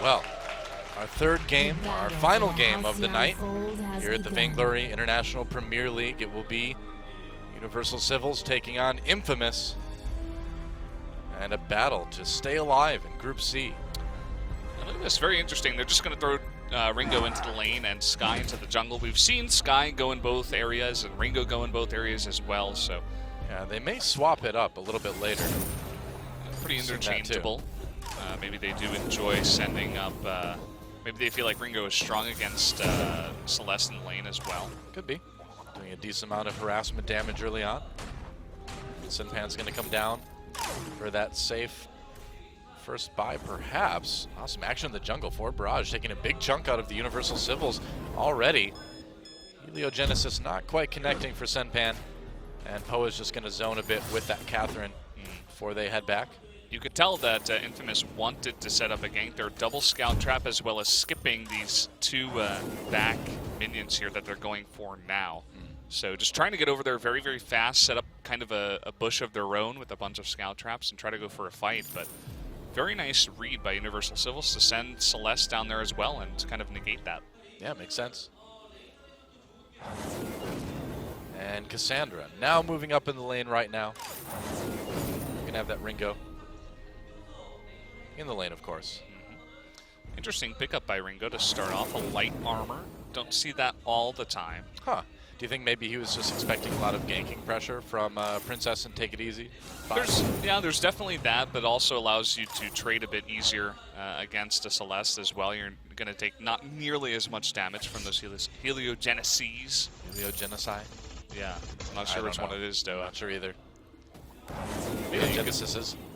Well, our third game, our final game of the night here at the Vainglory International Premier League. It will be Universal Civils taking on Infamous, and a battle to stay alive in Group C. Now look at this, very interesting. They're just going to throw Ringo into the lane and Skye into the jungle. We've seen Skye go in both areas and Ringo go in both areas as well, so yeah, they may swap it up a little bit later. Pretty interchangeable. Maybe they do enjoy sending up. Maybe they feel like Ringo is strong against Celeste in the lane as well. Could be. Doing a decent amount of harassment damage early on. Sinpan's going to come down for that safe first buy, perhaps. Awesome action in the jungle for Barrage, taking a big chunk out of the Universal Civils already. Heliogenesis not quite connecting for Senpan, and Poe is just going to zone a bit with that Catherine before they head back. You could tell that Infamous wanted to set up a gank. They're double scout trap as well as skipping these two back minions here that they're going for now. So just trying to get over there very, very fast, set up kind of a bush of their own with a bunch of scout traps and try to go for a fight. But very nice read by Universal Civils to send Celeste down there as well and to kind of negate that. Yeah, makes sense. And Cassandra now moving up in the lane right now. We're going to have that Ringo in the lane, of course. Interesting pickup by Ringo to start off, a light armor. Don't see that all the time. Huh. Do you think maybe he was just expecting a lot of ganking pressure from Princess and Take It Easy? There's definitely that, but also allows you to trade a bit easier against a Celeste as well. You're going to take not nearly as much damage from those heliogeneses. Heliogenocide? Yeah, I'm not sure which one it is, though. Not sure either. Yeah,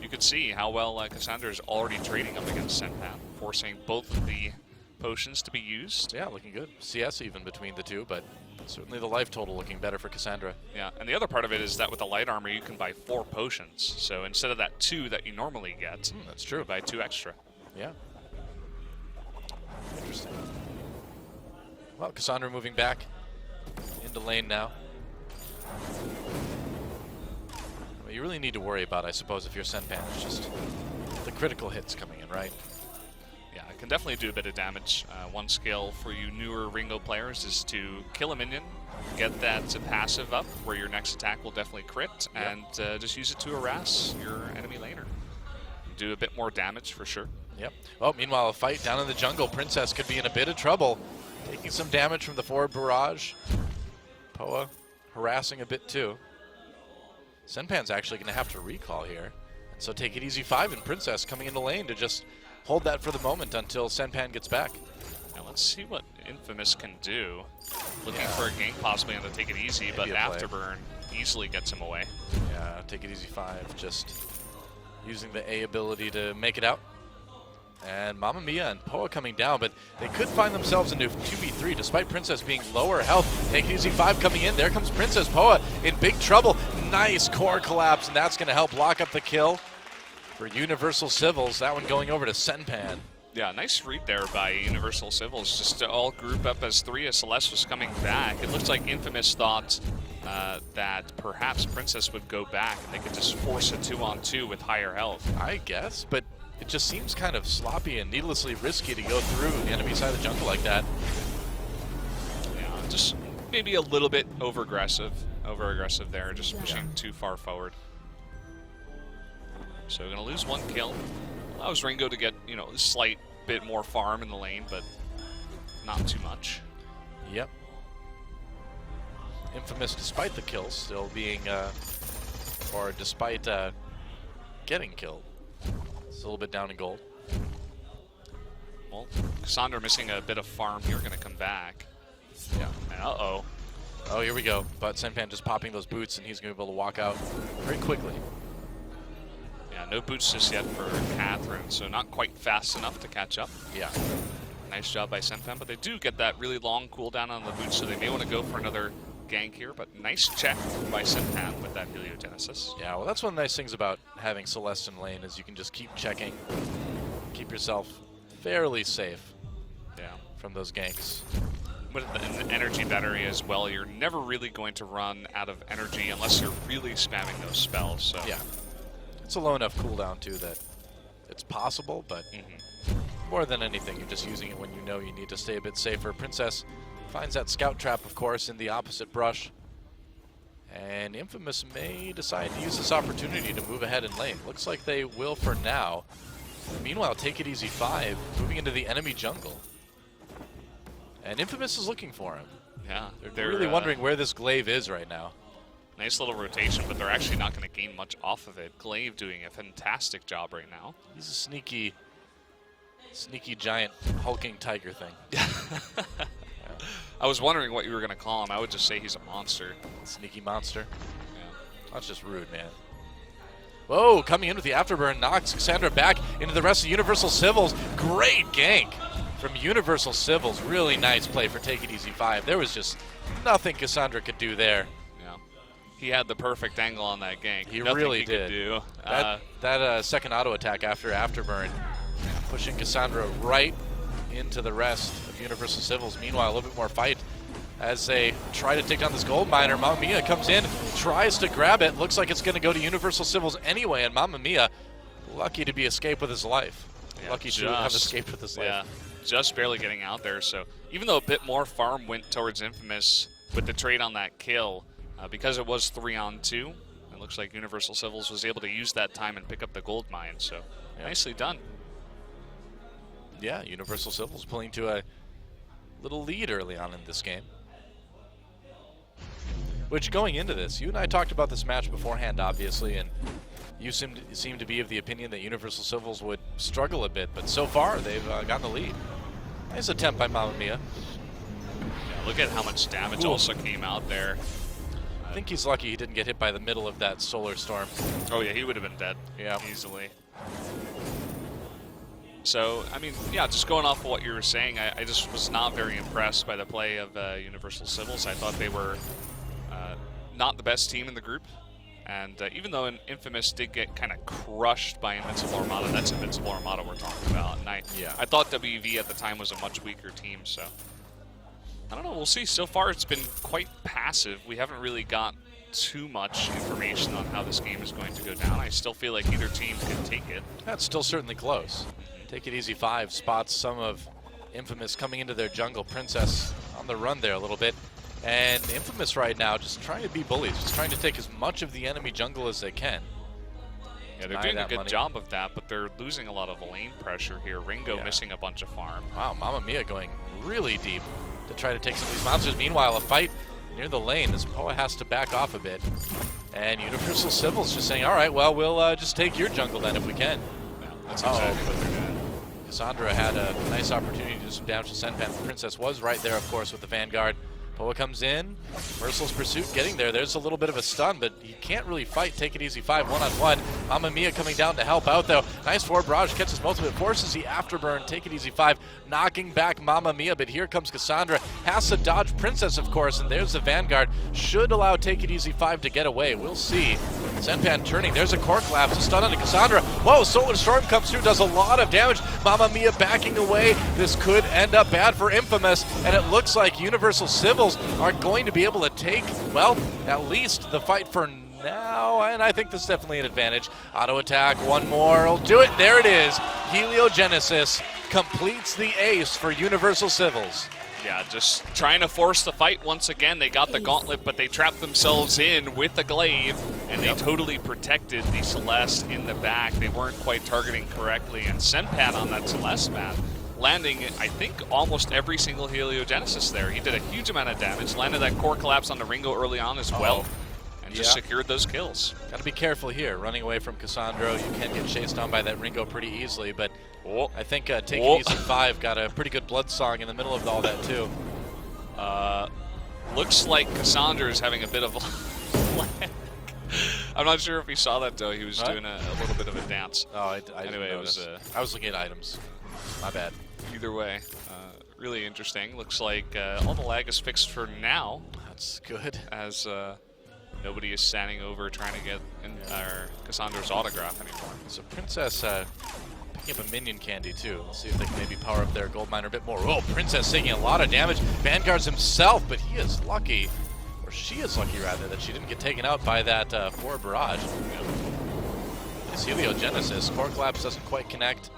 you could see how well Cassandra is already trading up against Senpan, forcing both of the potions to be used. Yeah, looking good. CS even between the two, but certainly the life total looking better for Cassandra. Yeah, and the other part of it is that with the light armor, you can buy 4 potions. So instead of that 2 that you normally get, that's true. You buy 2 extra. Yeah. Interesting. Well, Cassandra moving back into lane now. What you really need to worry about, I suppose, if you're Senpan, is just the critical hits coming in, right? Yeah, it can definitely do a bit of damage. One skill for you newer Ringo players is to kill a minion, get that passive up where your next attack will definitely crit, and just use it to harass your enemy laner. Do a bit more damage for sure. Yep. Well, meanwhile, a fight down in the jungle. Princess could be in a bit of trouble, taking some damage from the forward barrage. Poa harassing a bit too. Senpan's actually going to have to recall here. And so Take It Easy 5 and Princess coming into lane to just hold that for the moment until Senpan gets back. Now let's see what Infamous can do. Looking for a gank possibly on the Take It Easy, but Afterburn easily gets him away. Yeah, Take It Easy 5 just using the A ability to make it out. And Mamamia and Poa coming down, but they could find themselves into 2v3 despite Princess being lower health. Take It Easy 5 coming in. There comes Princess. Poa in big trouble. Nice core collapse, and that's going to help lock up the kill for Universal Civils. That one going over to Senpan. Yeah, nice read there by Universal Civils. Just to all group up as 3 as Celeste was coming back. It looks like Infamous thought that perhaps Princess would go back and they could just force a 2-on-2 with higher health. I guess, but it just seems kind of sloppy and needlessly risky to go through the enemy side of the jungle like that. Yeah, just maybe a little bit over-aggressive there, just pushing too far forward. So going to lose 1 kill. Allows Ringo to get, a slight bit more farm in the lane, but not too much. Yep. Infamous, despite the kills, still being, or despite getting killed, it's a little bit down in gold. Well, Cassandra missing a bit of farm here, going to come back. Yeah. And uh-oh. Oh, here we go. But Senpan just popping those boots, and he's going to be able to walk out very quickly. Yeah, no boots just yet for Catherine, so not quite fast enough to catch up. Yeah. Nice job by Senpan, but they do get that really long cooldown on the boots, so they may want to go for another gank here, but nice check by Senpan with that Heliogenesis. Yeah, well, that's one of the nice things about having Celeste in lane is you can just keep checking, keep yourself fairly safe from those ganks. With an energy battery as well, you're never really going to run out of energy unless you're really spamming those spells. So yeah, it's a low enough cooldown too that it's possible, but more than anything, you're just using it when you know you need to stay a bit safer. Princess finds that scout trap, of course, in the opposite brush. And Infamous may decide to use this opportunity to move ahead in lane. Looks like they will for now. Meanwhile, Take It Easy 5 moving into the enemy jungle. And Infamous is looking for him. Yeah. They're really wondering where this glaive is right now. Nice little rotation, but they're actually not going to gain much off of it. Glaive doing a fantastic job right now. He's a sneaky giant hulking tiger thing. Yeah. I was wondering what you were going to call him. I would just say he's a monster. Sneaky monster. Yeah. That's just rude, man. Whoa, coming in with the afterburn, knocks Cassandra back into the rest of Universal Civils. Great gank from Universal Civils. Really nice play for Take It Easy 5. There was just nothing Cassandra could do there. Yeah. He had the perfect angle on that gank. He Nothing really he did. Could do. That second auto attack after afterburn, pushing Cassandra right into the rest of Universal Civils. Meanwhile, a little bit more fight as they try to take down this gold miner. Mamamia comes in, tries to grab it. Looks like it's going to go to Universal Civils anyway, and Mamamia lucky to be escaped with his life. Yeah, lucky to have escaped with his life. Yeah, just barely getting out there. So even though a bit more farm went towards Infamous with the trade on that kill, because it was 3-on-2, it looks like Universal Civils was able to use that time and pick up the gold mine. So nicely done. Yeah, Universal Civils pulling to a little lead early on in this game. Which, going into this, you and I talked about this match beforehand, obviously, and you seem to be of the opinion that Universal Civils would struggle a bit, but so far they've gotten the lead. Nice attempt by Mamamia. Yeah, look at how much damage also came out there. I think he's lucky he didn't get hit by the middle of that solar storm. Oh yeah, he would have been dead. Yeah, easily. So, I mean, yeah, just going off of what you were saying, I just was not very impressed by the play of Universal Civils. I thought they were not the best team in the group. And even though Infamous did get kind of crushed by Invincible Armada, that's Invincible Armada we're talking about. And I thought WV at the time was a much weaker team, so I don't know, we'll see. So far it's been quite passive. We haven't really got too much information on how this game is going to go down. I still feel like either team can take it. That's still certainly close. Take It Easy 5 spots some of Infamous coming into their jungle. Princess on the run there a little bit. And Infamous right now just trying to be bullies, just trying to take as much of the enemy jungle as they can. Yeah, they're doing a good job of that, but they're losing a lot of lane pressure here. Ringo missing a bunch of farm. Wow, Mamamia going really deep to try to take some of these monsters. Meanwhile, a fight near the lane as Poa has to back off a bit. And Universal Civils just saying, all right, well, we'll just take your jungle then if we can. Yeah, that's exactly what they're doing. Cassandra had a nice opportunity to do some damage to Senpan. Princess was right there, of course, with the Vanguard. Poa comes in, Merciless Pursuit getting there. There's a little bit of a stun, but he can't really fight. Take It Easy 5 one-on-one. Mamamia coming down to help out, though. Nice forward barrage, catches most of it, forces the afterburn. Take It Easy 5 knocking back Mamamia, but here comes Cassandra. Has to dodge Princess, of course, and there's the Vanguard. Should allow Take It Easy 5 to get away. We'll see. Senpan turning. There's a core collapse. A stun onto Cassandra. Whoa, Solar Storm comes through, does a lot of damage. Mamamia backing away. This could end up bad for Infamous, and it looks like Universal Civils are going to be able to take, well, at least the fight for now, and I think this is definitely an advantage. Auto attack, one more, will do it. There it is. Heliogenesis completes the ace for Universal Civils. Yeah, just trying to force the fight once again. They got the gauntlet, but they trapped themselves in with the glaive, and they totally protected the Celeste in the back. They weren't quite targeting correctly, and Senpan on that Celeste map, landing, I think, almost every single Heliogenesis there. He did a huge amount of damage, landed that core collapse on the Ringo early on as well, and just secured those kills. Got to be careful here. Running away from Cassandra, you can get chased on by that Ringo pretty easily, but I think Take It Easy 5 got a pretty good blood song in the middle of all that, too. Looks like Cassandra is having a bit of lag. I'm not sure if he saw that, though. He was doing a little bit of a dance. Oh, I anyway, didn't notice. I was looking at items. My bad. Either way, really interesting. Looks like all the lag is fixed for now. That's good. As nobody is standing over trying to get Cassandra's autograph anymore. So Princess picking up a minion candy too. Let's see if they can maybe power up their gold miner a bit more. Oh, Princess taking a lot of damage. Vanguard's himself, but he is lucky, or she is lucky rather, that she didn't get taken out by that forward barrage. This Heliogenesis, core collapse doesn't quite connect.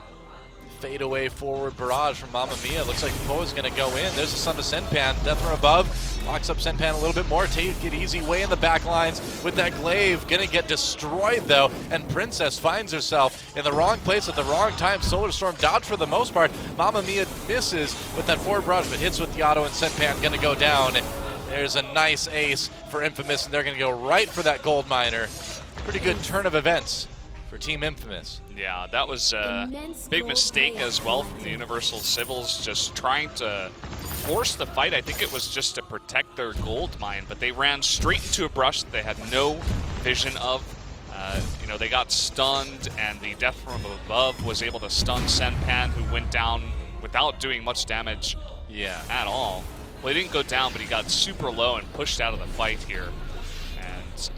fadeaway forward barrage from Mamamia. Looks like Poe's going to go in. There's the Son of Senpan. Death from above. Locks up Senpan a little bit more. Take it easy way in the back lines with that glaive. Going to get destroyed though. And Princess finds herself in the wrong place at the wrong time. Solar Storm dodged for the most part. Mamamia misses with that forward barrage, but hits with the auto, and Senpan going to go down. There's a nice ace for Infamous, and they're going to go right for that gold miner. Pretty good turn of events for Team Infamous. Yeah, that was a big mistake as well from the Universal Civils, just trying to force the fight. I think it was just to protect their gold mine, but they ran straight into a brush that they had no vision of. You know, they got stunned, and the Death from above was able to stun Senpan, who went down without doing much damage at all. Well, he didn't go down, but he got super low and pushed out of the fight here.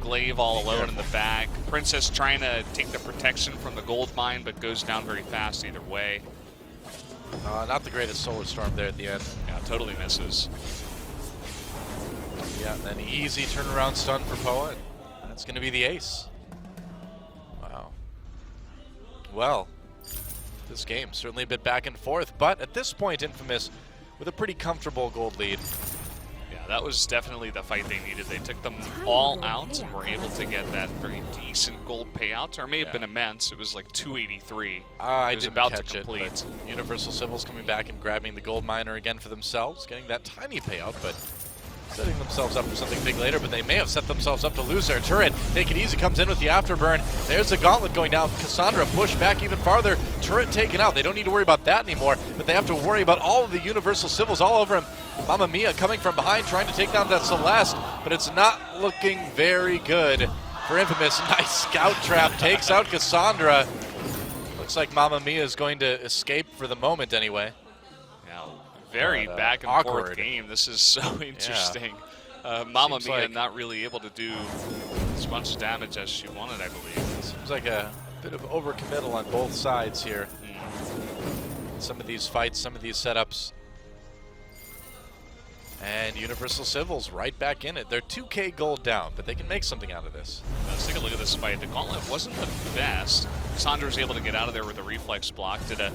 Glaive all alone in the back. Princess trying to take the protection from the gold mine, but goes down very fast either way. Not the greatest Solar Storm there at the end. Yeah, totally misses. Yeah, an easy turnaround stun for Poa. That's going to be the ace. Wow. Well, this game certainly a bit back and forth, but at this point, Infamous with a pretty comfortable gold lead. That was definitely the fight they needed. They took them all out and were able to get that very decent gold payout. Or it may have been immense. It was like 283. I was didn't about catch to complete. It, but Universal Civils coming back and grabbing the gold miner again for themselves, getting that tiny payout, but setting themselves up for something big later. But they may have set themselves up to lose their turret. Take it easy comes in with the afterburn. There's the gauntlet going down. Cassandra pushed back even farther. Turret taken out. They don't need to worry about that anymore, but they have to worry about all of the Universal Civils all over him. Mamamia coming from behind, trying to take down that Celeste, but it's not looking very good for Infamous. Nice scout trap, takes out Cassandra. Looks like Mamamia is going to escape for the moment anyway. Yeah, very back and forth game. This is so interesting. Mamamia like not really able to do as much damage as she wanted, I believe. Seems like a bit of overcommittal on both sides here. Some of these fights, some of these setups. And Universal Civils right back in it. They're 2K gold down, but they can make something out of this. Let's take a look at this fight. The gauntlet wasn't the best. Cassandra was able to get out of there with a reflex block. Did a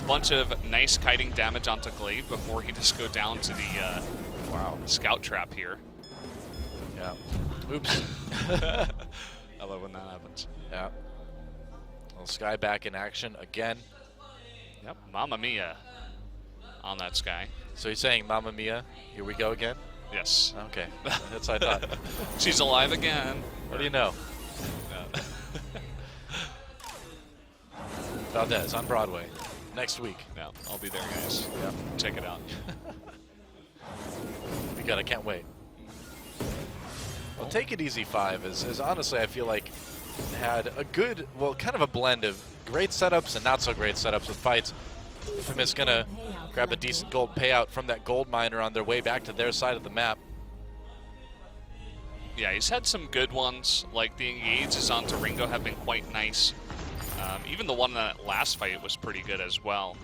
bunch of nice kiting damage onto Glaive before he just go down to the scout trap here. Yeah. Oops. I love when that happens. Yeah. Well, Skye back in action again. Yep. Mamamia on that Skye. So he's saying, Mamamia, here we go again? Yes. Okay, that's what I thought. She's alive again. What do you know? Valdez on Broadway next week. Yeah, I'll be there, guys. Yeah. Check it out. We got it, can't wait. Well, Take It Easy 5 is honestly, I feel like, had a good, well, kind of a blend of great setups and not so great setups with fights. Infamous gonna grab a decent gold payout from that gold miner on their way back to their side of the map. Yeah, he's had some good ones, like the engages onto Ringo have been quite nice. Even the one in that last fight was pretty good as well.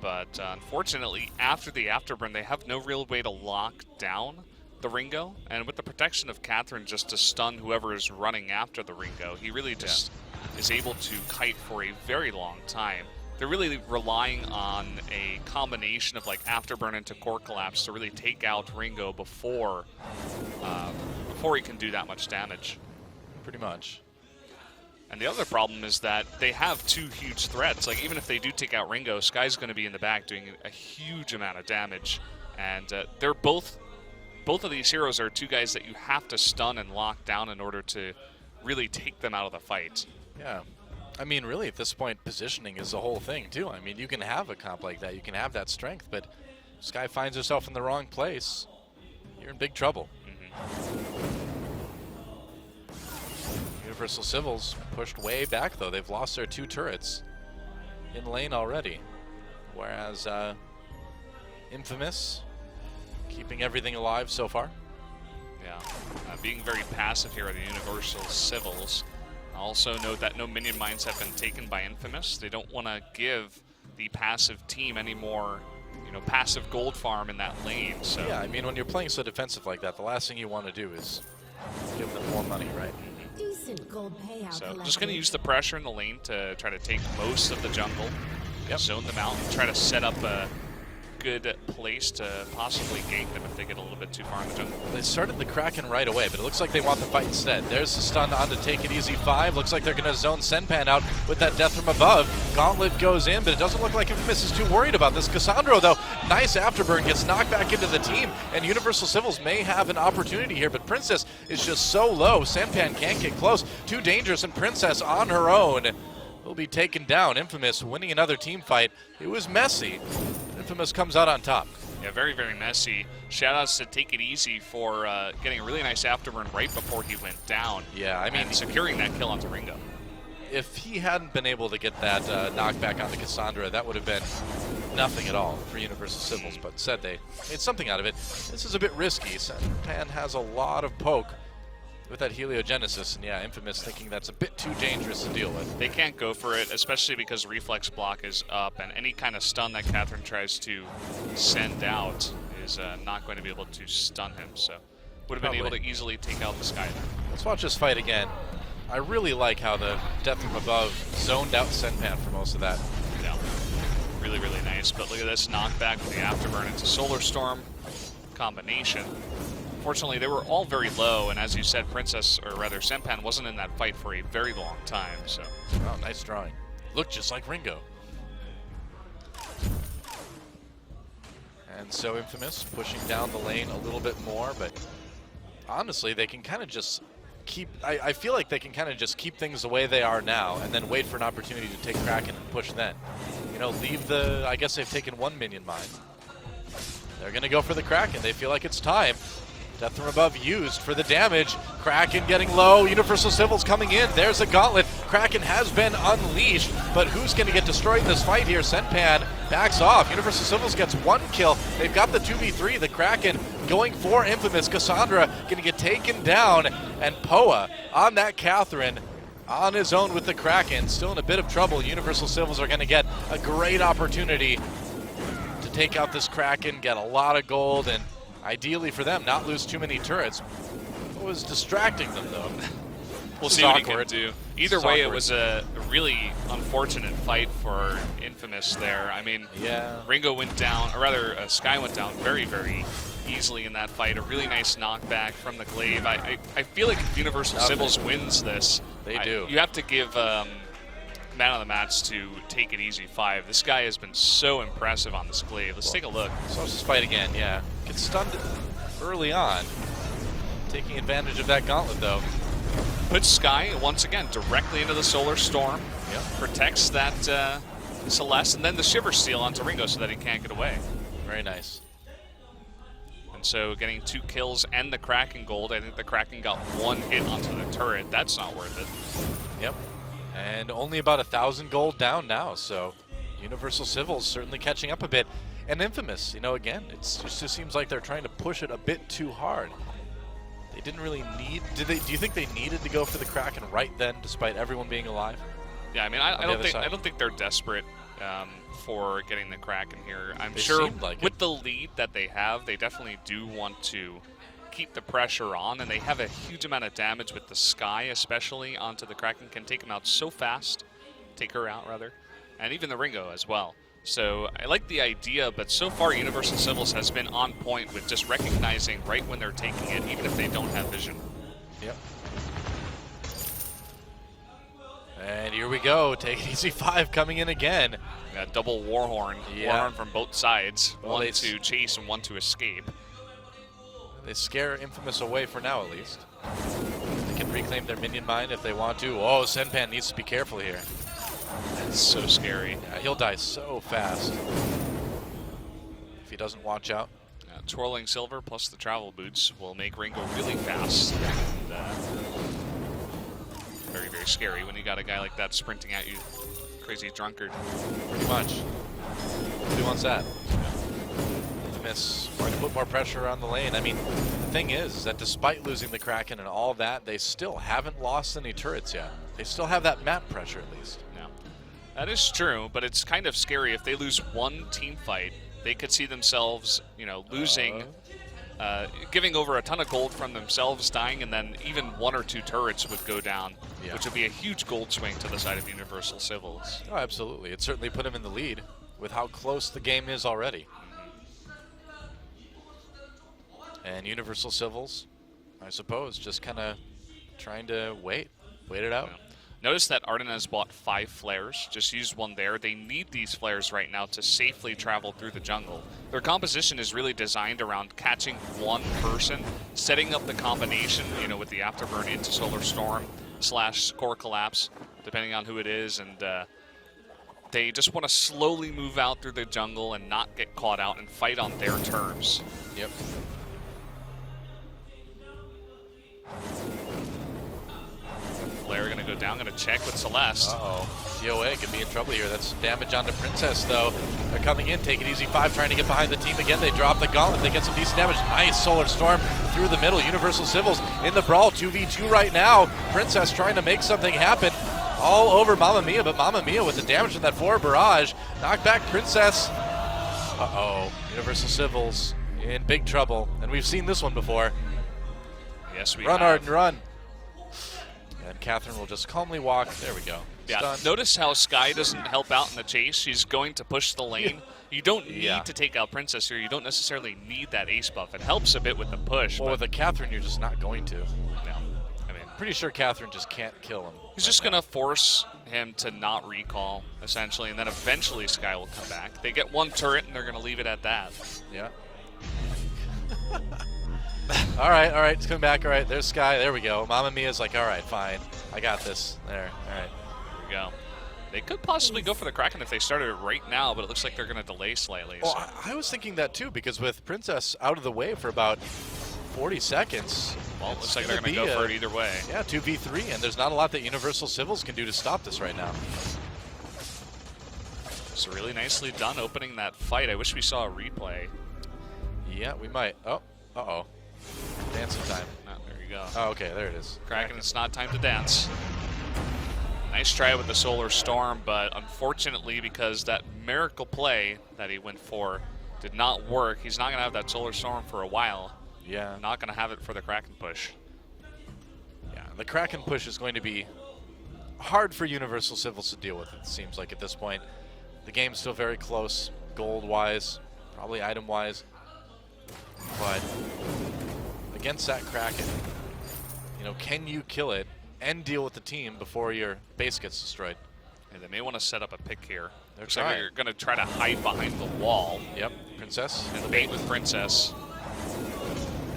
But unfortunately, after the afterburn, they have no real way to lock down the Ringo. And with the protection of Catherine just to stun whoever is running after the Ringo, he really just is able to kite for a very long time. They're really relying on a combination of like afterburn into core collapse to really take out Ringo before he can do that much damage. Pretty much. And the other problem is that they have two huge threats. Like even if they do take out Ringo, Skye's going to be in the back doing a huge amount of damage. And they're both of these heroes are two guys that you have to stun and lock down in order to really take them out of the fight. Yeah. I mean, really, at this point, positioning is the whole thing, too. I mean, you can have a comp like that. You can have that strength, but if Skye finds herself in the wrong place, you're in big trouble. Universal Civils pushed way back, though. They've lost their 2 turrets in lane already, whereas Infamous keeping everything alive so far. Yeah, being very passive here at the Universal Civils. Also note that no minion mines have been taken by Infamous. They don't want to give the passive team any more, passive gold farm in that lane. So yeah, I mean, when you're playing so defensive like that, the last thing you want to do is give them more money, right? Decent gold payout. So just going to use the pressure in the lane to try to take most of the jungle. zone them out and try to set up a good place to possibly gank them if they get a little bit too far in the jungle. They started the Kraken right away, but it looks like they want the fight instead. There's the stun on to Take It Easy 5. Looks like they're going to zone Senpan out with that death from above. Gauntlet goes in, but it doesn't look like Infamous is too worried about this. Cassandro, though, nice afterburn, gets knocked back into the team, and Universal Civils may have an opportunity here, but Princess is just so low. Senpan can't get close. Too dangerous, and Princess on her own will be taken down. Infamous winning another team fight. It was messy. Infamous comes out on top. Yeah, very, very messy. Shoutouts to Take It Easy for getting a really nice afterburn right before he went down. Yeah, I mean, and securing that kill onto Ringo. If he hadn't been able to get that knockback onto Cassandra, that would have been nothing at all for Universal Civils, but said they made something out of it. This is a bit risky. Senpan has a lot of poke with that heliogenesis, and yeah, Infamous thinking that's a bit too dangerous to deal with. They can't go for it, especially because reflex block is up, and any kind of stun that Catherine tries to send out is not going to be able to stun him, so would have been able to easily take out the Skye there. Let's watch this fight again. I really like how the death from above zoned out Senpan for most of that. Yeah, really, really nice, but look at this knockback with the afterburn into Solar Storm combination. Fortunately, they were all very low, and as you said, Princess, or rather Senpan, wasn't in that fight for a very long time. So, oh, nice drawing. Looked just like Ringo. And so Infamous pushing down the lane a little bit more, but honestly, they can kind of just keep. I feel like they can kind of just keep things the way they are now, and then wait for an opportunity to take Kraken and push then. You know, leave the. I guess they've taken one minion mine. They're going to go for the Kraken. They feel like it's time. Death from above used for the damage. Kraken getting low. Universal Civils coming in. There's a gauntlet. Kraken has been unleashed, but who's going to get destroyed in this fight here? Senpan backs off. Universal Civils gets one kill. They've got the 2v3. The Kraken going for Infamous. Cassandra going to get taken down, and Poa on that Catherine on his own with the Kraken. Still in a bit of trouble. Universal Civils are going to get a great opportunity to take out this Kraken, get a lot of gold, and ideally for them, not lose too many turrets. What was distracting them, though? We'll see what he can do. Either way, it was a really unfortunate fight for Infamous there. I mean, yeah. Ringo went down, or rather, Skye went down very, very easily in that fight. A really nice knockback from the glaive. I feel like if Universal Civils wins this, they do. You have to give man of the match to Take It Easy 5. This guy has been so impressive on this glaive. Let's take a look. So let's just fight again, yeah. Gets stunned early on. Taking advantage of that gauntlet, though. Puts Skye, once again, directly into the Solar Storm. Yep. Protects that Celeste, and then the Shiver Steel onto Ringo so that he can't get away. Very nice. And so getting 2 kills and the Kraken gold. I think the Kraken got 1 hit onto the turret. That's not worth it. Yep. And only about 1,000 gold down now, so Universal Civils certainly catching up a bit. And Infamous, you know, again, it just seems like they're trying to push it a bit too hard. They didn't really need. Do you think they needed to go for the Kraken right then, despite everyone being alive? Yeah, I mean, I don't think they're desperate for getting the Kraken here. I'm sure with the lead that they have, they definitely do want to keep the pressure on, and they have a huge amount of damage with the Skye, especially onto the Kraken. Can take him out so fast, take her out rather, and even the Ringo as well. So I like the idea, but so far Universal Civils has been on point with just recognizing right when they're taking it, even if they don't have vision. Yep. And here we go. Take It Easy 5 coming in again. Double Warhorn. Yeah. Warhorn from both sides. Well, one to chase and one to escape. They scare Infamous away for now, at least. They can reclaim their minion mine if they want to. Oh, Senpan needs to be careful here. That's so scary. Yeah, he'll die so fast if he doesn't watch out. Twirling Silver plus the travel boots will make Ringo really fast. And, very, very scary when you got a guy like that sprinting at you. Crazy drunkard. Pretty much. Who wants that? Infamous trying to put more pressure on the lane. I mean, the thing is that despite losing the Kraken and all that, they still haven't lost any turrets yet. They still have that map pressure at least. Yeah, that is true, but it's kind of scary. If they lose one team fight, they could see themselves, you know, losing giving over a ton of gold from themselves, dying, and then even 1 or 2 turrets would go down, which would be a huge gold swing to the side of Universal Civils. Oh, absolutely. It certainly put him in the lead with how close the game is already. And Universal Civils, I suppose, just kind of trying to wait it out. Yeah. Notice that Arden has bought 5 flares, just used 1 there. They need these flares right now to safely travel through the jungle. Their composition is really designed around catching 1 person, setting up the combination, with the Afterburn into Solar Storm / Core Collapse, depending on who it is, and they just want to slowly move out through the jungle and not get caught out and fight on their terms. Yep. Flare going to go down, going to check with Celeste. Uh-oh. COA could be in trouble here. That's damage onto Princess, though. They're coming in. Take it easy. 5 trying to get behind the team again. They drop the gauntlet. They get some decent damage. Nice Solar Storm through the middle. Universal Civils in the brawl. 2v2 right now. Princess trying to make something happen. All over Mamamia, but Mamamia with the damage from that forward barrage. Knock back Princess. Uh-oh. Universal Civils in big trouble. And we've seen this one before. Yes, we Run, have. Arden, run. And Catherine will just calmly walk. There we go. Yeah, Stunned. notice how Skye doesn't help out in the chase. She's going to push the lane. You don't need to take out Princess here. You don't necessarily need that ace buff. It helps a bit with the push. Well, with a Catherine, you're just not going to. No. I mean, Pretty sure Catherine just can't kill him. he's just going to force him to not recall, essentially, and then eventually Skye will come back. They get 1 turret, and they're going to leave it at that. Yeah. all right, it's coming back. All right, there's Skye. There we go. Mamamia's like, all right, fine. I got this. There, all right. There we go. They could possibly go for the Kraken if they started it right now, but it looks like they're going to delay slightly. Well, So. I was thinking that too, because with Princess out of the way for about 40 seconds. Well, it looks like they're going to go for it either way. Yeah, 2v3, and there's not a lot that Universal Civils can do to stop this right now. So really nicely done opening that fight. I wish we saw a replay. Yeah, we might. Oh, uh-oh. Dancing time. Oh, there you go. Oh, okay, there it is. Kraken, it's not time to dance. Nice try with the Solar Storm, but unfortunately, because that miracle play that he went for did not work, he's not going to have that Solar Storm for a while. Yeah. Not going to have it for the Kraken push. Yeah, the Kraken push is going to be hard for Universal Civils to deal with, it seems like at this point. The game's still very close, gold-wise, probably item-wise. But against that Kraken, can you kill it and deal with the team before your base gets destroyed? And they may want to set up a pick here. They're Looks like trying. they're going to try to hide behind the wall. Yep, Princess. And bait with Princess.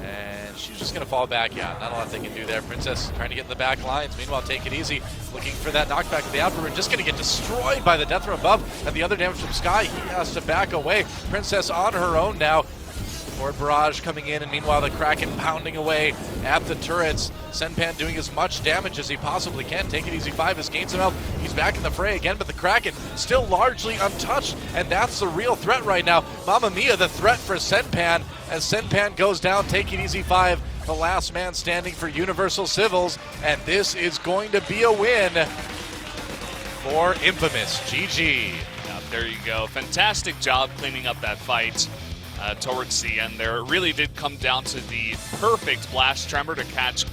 And she's just going to fall back. Yeah, not a lot they can do there. Princess trying to get in the back lines. Meanwhile, take it easy. Looking for that knockback of the Afterburn. Just going to get destroyed by the Death from above. And the other damage from Skye. He has to back away. Princess on her own now. Forward barrage coming in, and meanwhile the Kraken pounding away at the turrets. Senpan doing as much damage as he possibly can. Take it easy. 5 has gained some health. He's back in the fray again, but the Kraken still largely untouched, and that's the real threat right now. Mamamia, the threat for Senpan, as Senpan goes down. Take it easy. 5, the last man standing for Universal Civils, and this is going to be a win for Infamous. GG. There you go. Fantastic job cleaning up that fight. Towards the end there. It really did come down to the perfect blast tremor to catch